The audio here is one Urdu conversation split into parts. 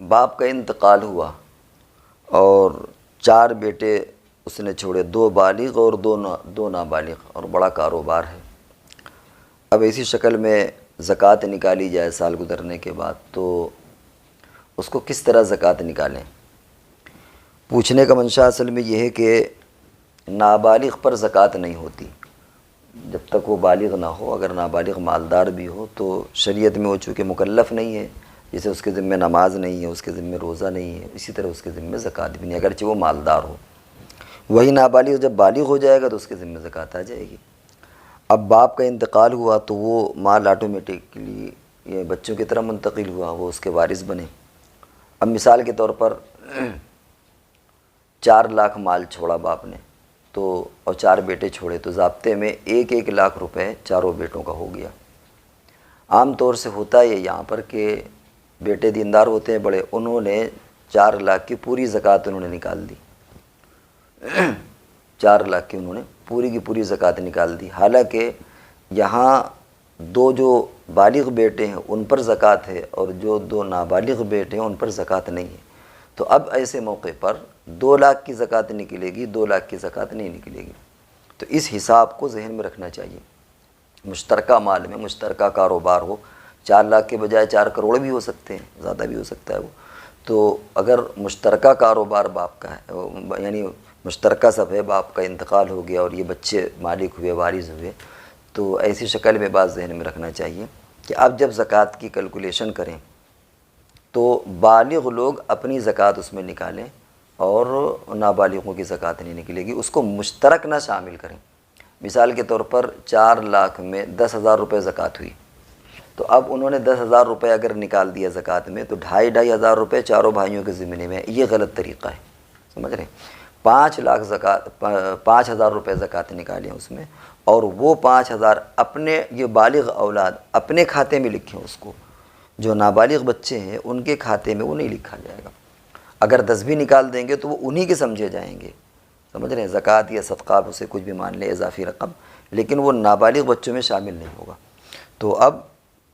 باپ کا انتقال ہوا اور 4 بیٹے اس نے چھوڑے، 2 بالغ اور 2 نابالغ، اور بڑا کاروبار ہے۔ اب ایسی شکل میں زکوٰۃ نکالی جائے سال گزرنے کے بعد، تو اس کو کس طرح زکوٰۃ نکالیں؟ پوچھنے کا منشا اصل میں یہ ہے کہ نابالغ پر زکوٰۃ نہیں ہوتی جب تک وہ بالغ نہ ہو۔ اگر نابالغ مالدار بھی ہو تو شریعت میں وہ چونکہ مکلف نہیں ہے، جیسے اس کے ذمہ نماز نہیں ہے، اس کے ذمہ روزہ نہیں ہے، اسی طرح اس کے ذمہ زکوٰۃ بھی نہیں، اگرچہ وہ مالدار ہو۔ وہی نابالغ جب بالغ ہو جائے گا تو اس کے ذمہ زکوٰۃ آ جائے گی۔ اب باپ کا انتقال ہوا تو وہ مال آٹومیٹکلی یہ بچوں کی طرح منتقل ہوا، وہ اس کے وارث بنے۔ اب مثال کے طور پر 4 لاکھ مال چھوڑا باپ نے تو، اور 4 بیٹے چھوڑے، تو ضابطے میں 1 لاکھ روپے چاروں بیٹوں کا ہو گیا۔ عام طور سے ہوتا ہے یہاں پر کہ بیٹے دیندار ہوتے ہیں بڑے، انہوں نے 4 لاکھ کی پوری زکوٰۃ انہوں نے نکال دی، 4 لاکھ کی انہوں نے پوری کی پوری زکوٰۃ نکال دی، حالانکہ یہاں 2 جو بالغ بیٹے ہیں ان پر زکوٰۃ ہے اور جو 2 نابالغ بیٹے ہیں ان پر زکوٰۃ نہیں ہے۔ تو اب ایسے موقع پر 2 لاکھ کی زکوٰۃ نکلے گی، 2 لاکھ کی زکوٰۃ نہیں نکلے گی۔ تو اس حساب کو ذہن میں رکھنا چاہیے۔ مشترکہ مال میں مشترکہ کاروبار ہو، 4 لاکھ کے بجائے 4 کروڑ بھی ہو سکتے ہیں، زیادہ بھی ہو سکتا ہے وہ۔ تو اگر مشترکہ کاروبار باپ کا ہے، یعنی مشترکہ سب ہے، باپ کا انتقال ہو گیا اور یہ بچے مالک ہوئے، وارث ہوئے، تو ایسی شکل میں بات ذہن میں رکھنا چاہیے کہ اب جب زکوٰۃ کی کیلکولیشن کریں تو بالغ لوگ اپنی زکوٰۃ اس میں نکالیں اور نابالغوں کی زکوٰۃ نہیں نکلے گی، اس کو مشترک نہ شامل کریں۔ مثال کے طور پر 4 لاکھ میں 10,000 روپے زکوٰۃ ہوئی، تو اب انہوں نے 10,000 روپے اگر نکال دیا زکوٰۃ میں تو 2,500 روپے چاروں بھائیوں کے ذمے میں، یہ غلط طریقہ ہے، سمجھ رہے ہیں؟ 5 لاکھ زکوٰۃ، 5,000 روپے زکوٰۃ نکالیں اس میں، اور وہ 5,000 اپنے یہ بالغ اولاد اپنے کھاتے میں لکھیں اس کو، جو نابالغ بچے ہیں ان کے کھاتے میں وہ نہیں لکھا جائے گا۔ اگر 10 بھی نکال دیں گے تو وہ انہی کے سمجھے جائیں گے، سمجھ رہے ہیں؟ زکوٰۃ یا صدقہ اسے کچھ بھی مان لیں، اضافی رقم، لیکن وہ نابالغ بچوں میں شامل نہیں ہوگا۔ تو اب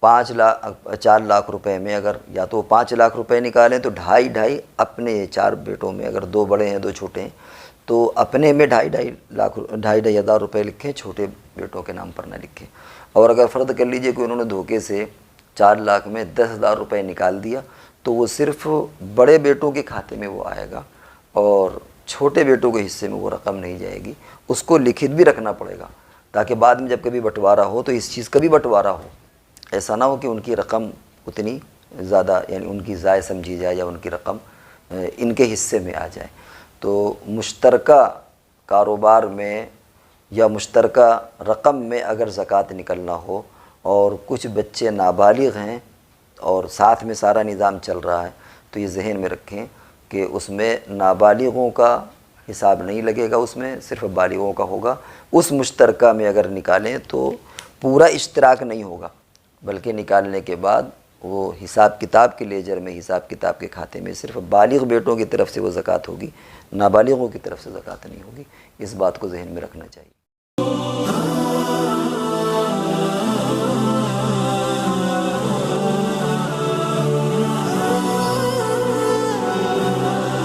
4 لاکھ روپے میں اگر یا تو 5 لاکھ روپے نکالیں تو 2.5 اپنے 4 بیٹوں میں، اگر 2 بڑے ہیں 2 چھوٹے ہیں تو اپنے میں 2.5 ہزار روپے لکھیں، چھوٹے بیٹوں کے نام پر نہ لکھیں۔ اور اگر فرض کر لیجئے کہ انہوں نے دھوکے سے 4 لاکھ میں 10,000 روپے نکال دیا تو وہ صرف بڑے بیٹوں کے کھاتے میں وہ آئے گا اور چھوٹے بیٹوں کے حصے میں وہ رقم نہیں جائے گی۔ اس کو لکھت بھی رکھنا پڑے گا تاکہ بعد میں جب کبھی بٹوارہ ہو تو اس چیز کا بھی بٹوارہ ہو، ایسا نہ ہو کہ ان کی رقم اتنی زیادہ، یعنی ان کی ضائع سمجھی جائے یا ان کی رقم ان کے حصے میں آ جائے۔ تو مشترکہ کاروبار میں یا مشترکہ رقم میں اگر زکوٰۃ نکلنا ہو اور کچھ بچے نابالغ ہیں اور ساتھ میں سارا نظام چل رہا ہے تو یہ ذہن میں رکھیں کہ اس میں نابالغوں کا حساب نہیں لگے گا، اس میں صرف بالغوں کا ہوگا۔ اس مشترکہ میں اگر نکالیں تو پورا اشتراک نہیں ہوگا، بلکہ نکالنے کے بعد وہ حساب کتاب کے لیجر میں، حساب کتاب کے کھاتے میں صرف بالغ بیٹوں کی طرف سے وہ زکوٰۃ ہوگی، نابالغوں کی طرف سے زکوٰۃ نہیں ہوگی۔ اس بات کو ذہن میں رکھنا چاہیے۔